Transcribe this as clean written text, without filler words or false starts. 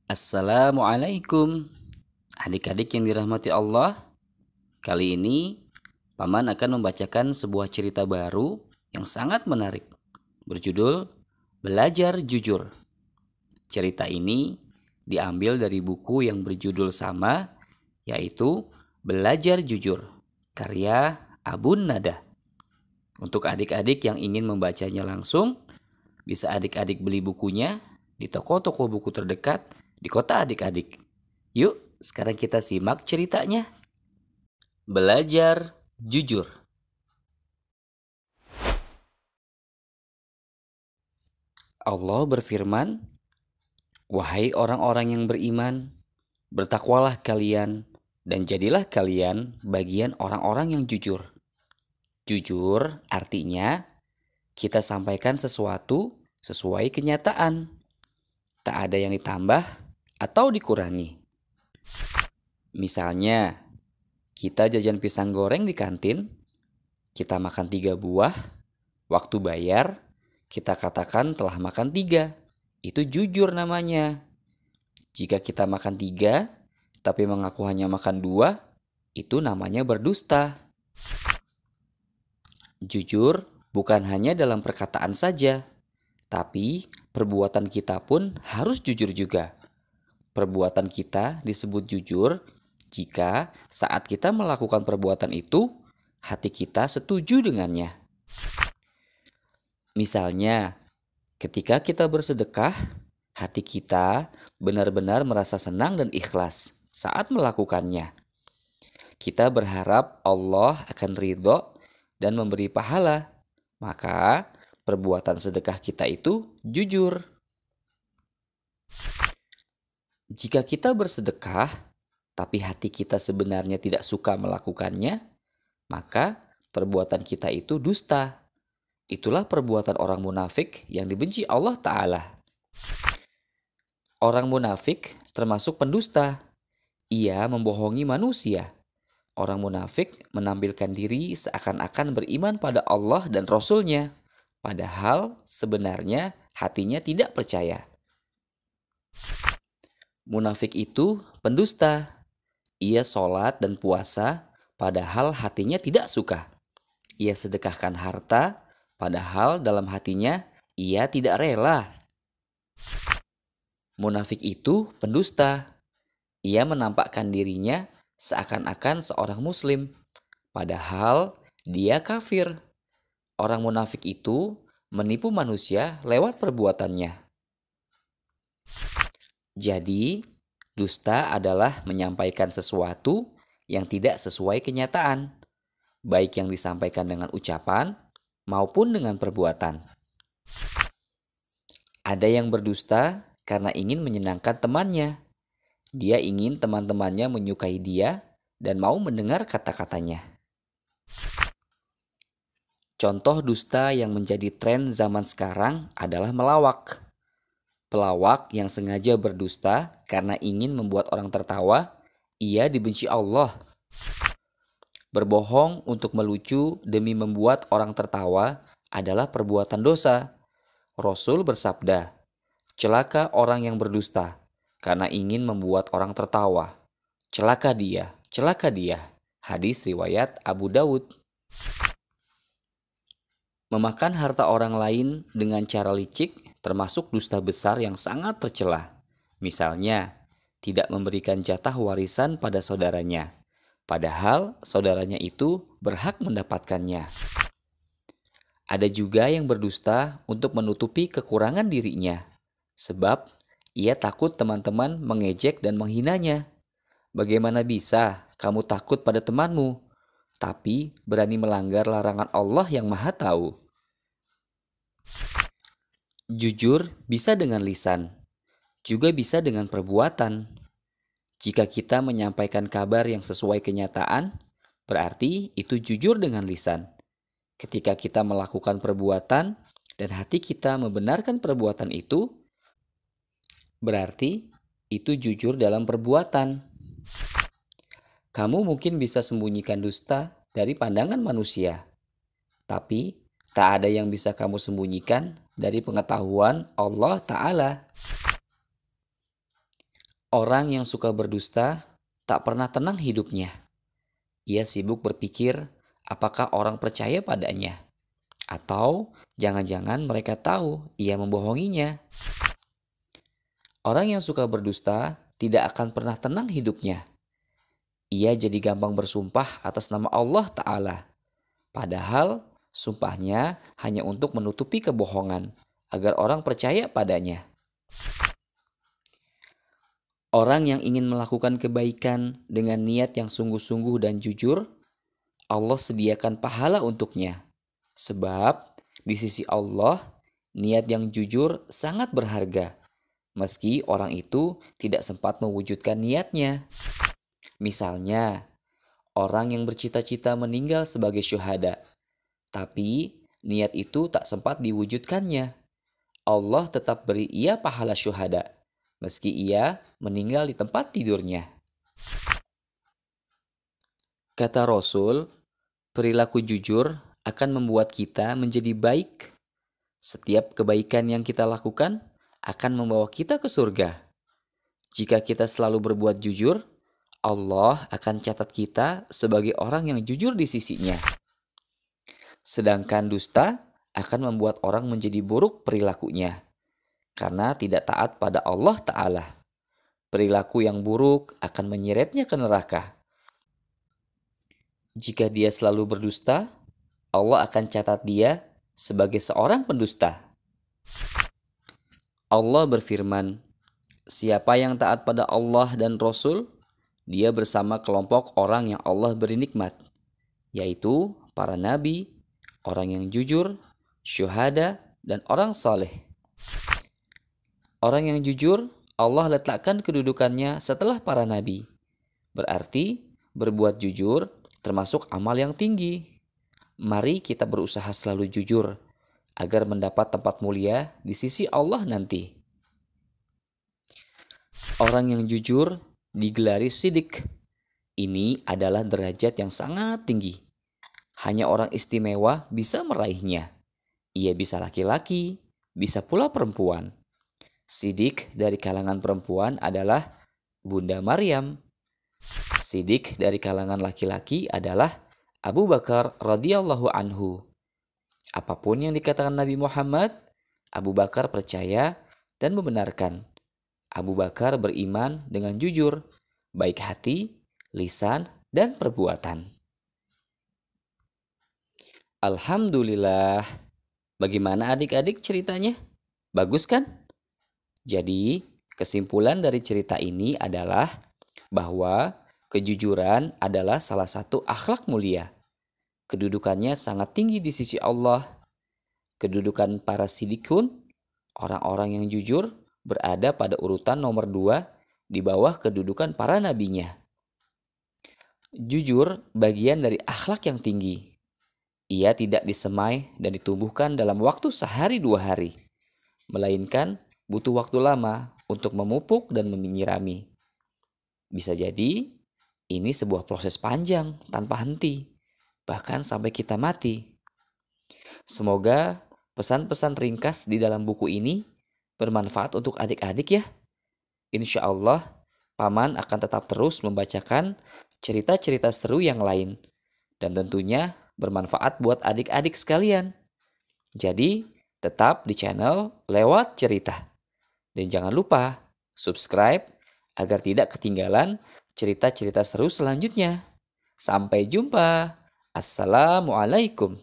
Assalamualaikum adik-adik yang dirahmati Allah. Kali ini Paman akan membacakan sebuah cerita baru yang sangat menarik berjudul Belajar Jujur. Cerita ini diambil dari buku yang berjudul sama, yaitu Belajar Jujur karya Abun Nada. Untuk adik-adik yang ingin membacanya langsung, bisa adik-adik beli bukunya di toko-toko buku terdekat di kota adik-adik. Yuk, sekarang kita simak ceritanya. Belajar Jujur. Allah berfirman, "Wahai orang-orang yang beriman, bertakwalah kalian dan jadilah kalian bagian orang-orang yang jujur." Jujur artinya kita sampaikan sesuatu sesuai kenyataan. Tak ada yang ditambah atau dikurangi. Misalnya, kita jajan pisang goreng di kantin, kita makan 3 buah, waktu bayar, kita katakan telah makan 3. Itu jujur namanya. Jika kita makan 3, tapi mengaku hanya makan 2, itu namanya berdusta. Jujur bukan hanya dalam perkataan saja, tapi perbuatan kita pun harus jujur juga. Perbuatan kita disebut jujur jika saat kita melakukan perbuatan itu, hati kita setuju dengannya. Misalnya, ketika kita bersedekah, hati kita benar-benar merasa senang dan ikhlas saat melakukannya. Kita berharap Allah akan ridho dan memberi pahala, maka perbuatan sedekah kita itu jujur. Jika kita bersedekah, tapi hati kita sebenarnya tidak suka melakukannya, maka perbuatan kita itu dusta. Itulah perbuatan orang munafik yang dibenci Allah Ta'ala. Orang munafik termasuk pendusta. Ia membohongi manusia. Orang munafik menampilkan diri seakan-akan beriman pada Allah dan Rasul-Nya, padahal sebenarnya hatinya tidak percaya. Munafik itu pendusta. Ia sholat dan puasa, padahal hatinya tidak suka. Ia sedekahkan harta, padahal dalam hatinya ia tidak rela. Munafik itu pendusta. Ia menampakkan dirinya seakan-akan seorang muslim, padahal dia kafir. Orang munafik itu menipu manusia lewat perbuatannya. Jadi, dusta adalah menyampaikan sesuatu yang tidak sesuai kenyataan, baik yang disampaikan dengan ucapan maupun dengan perbuatan. Ada yang berdusta karena ingin menyenangkan temannya. Dia ingin teman-temannya menyukai dia dan mau mendengar kata-katanya. Contoh dusta yang menjadi tren zaman sekarang adalah melawak. Pelawak yang sengaja berdusta karena ingin membuat orang tertawa, ia dibenci Allah. Berbohong untuk melucu demi membuat orang tertawa adalah perbuatan dosa. Rasul bersabda, "Celaka orang yang berdusta karena ingin membuat orang tertawa. Celaka dia, celaka dia." Hadis riwayat Abu Dawud. Memakan harta orang lain dengan cara licik termasuk dusta besar yang sangat tercela. Misalnya, tidak memberikan jatah warisan pada saudaranya, padahal saudaranya itu berhak mendapatkannya. Ada juga yang berdusta untuk menutupi kekurangan dirinya, sebab ia takut teman-teman mengejek dan menghinanya. Bagaimana bisa kamu takut pada temanmu, tapi berani melanggar larangan Allah yang Maha Tahu? Jujur bisa dengan lisan, juga bisa dengan perbuatan. Jika kita menyampaikan kabar yang sesuai kenyataan, berarti itu jujur dengan lisan. Ketika kita melakukan perbuatan dan hati kita membenarkan perbuatan itu, berarti itu jujur dalam perbuatan. Kamu mungkin bisa sembunyikan dusta dari pandangan manusia, tapi tak ada yang bisa kamu sembunyikan dari pengetahuan Allah Ta'ala. Orang yang suka berdusta tak pernah tenang hidupnya. Ia sibuk berpikir apakah orang percaya padanya, atau jangan-jangan mereka tahu ia membohonginya. Orang yang suka berdusta tidak akan pernah tenang hidupnya. Ia jadi gampang bersumpah atas nama Allah Ta'ala. Padahal sumpahnya hanya untuk menutupi kebohongan agar orang percaya padanya. Orang yang ingin melakukan kebaikan dengan niat yang sungguh-sungguh dan jujur, Allah sediakan pahala untuknya. Sebab di sisi Allah, niat yang jujur sangat berharga, meski orang itu tidak sempat mewujudkan niatnya. Misalnya, orang yang bercita-cita meninggal sebagai syuhada, tapi niat itu tak sempat diwujudkannya. Allah tetap beri ia pahala syuhada, meski ia meninggal di tempat tidurnya. Kata Rasul, perilaku jujur akan membuat kita menjadi baik. Setiap kebaikan yang kita lakukan akan membawa kita ke surga. Jika kita selalu berbuat jujur, Allah akan catat kita sebagai orang yang jujur di sisinya. Sedangkan dusta akan membuat orang menjadi buruk perilakunya, karena tidak taat pada Allah Ta'ala. Perilaku yang buruk akan menyeretnya ke neraka. Jika dia selalu berdusta, Allah akan catat dia sebagai seorang pendusta. Allah berfirman, "Siapa yang taat pada Allah dan Rasul, dia bersama kelompok orang yang Allah beri nikmat, yaitu para nabi, orang yang jujur, syuhada, dan orang saleh." Orang yang jujur, Allah letakkan kedudukannya setelah para nabi. Berarti berbuat jujur termasuk amal yang tinggi. Mari kita berusaha selalu jujur agar mendapat tempat mulia di sisi Allah nanti. Orang yang jujur digelari sidik. Ini adalah derajat yang sangat tinggi. Hanya orang istimewa bisa meraihnya. Ia bisa laki-laki, bisa pula perempuan. Sidik dari kalangan perempuan adalah Bunda Maryam. Sidik dari kalangan laki-laki adalah Abu Bakar radhiyallahu anhu. Apapun yang dikatakan Nabi Muhammad, Abu Bakar percaya dan membenarkan. Abu Bakar beriman dengan jujur, baik hati, lisan, dan perbuatan. Alhamdulillah. Bagaimana adik-adik ceritanya? Bagus kan? Jadi, kesimpulan dari cerita ini adalah bahwa kejujuran adalah salah satu akhlak mulia. Kedudukannya sangat tinggi di sisi Allah. Kedudukan para sidikun, orang-orang yang jujur, berada pada urutan nomor 2 di bawah kedudukan para nabinya. Jujur bagian dari akhlak yang tinggi. Ia tidak disemai dan ditumbuhkan dalam waktu sehari 2 hari, melainkan butuh waktu lama untuk memupuk dan menyirami. Bisa jadi ini sebuah proses panjang tanpa henti, bahkan sampai kita mati. Semoga pesan-pesan ringkas di dalam buku ini bermanfaat untuk adik-adik ya. Insya Allah, Paman akan tetap terus membacakan cerita-cerita seru yang lain, dan tentunya bermanfaat buat adik-adik sekalian. Jadi, tetap di channel Lewat Cerita. Dan jangan lupa subscribe agar tidak ketinggalan cerita-cerita seru selanjutnya. Sampai jumpa. Assalamualaikum.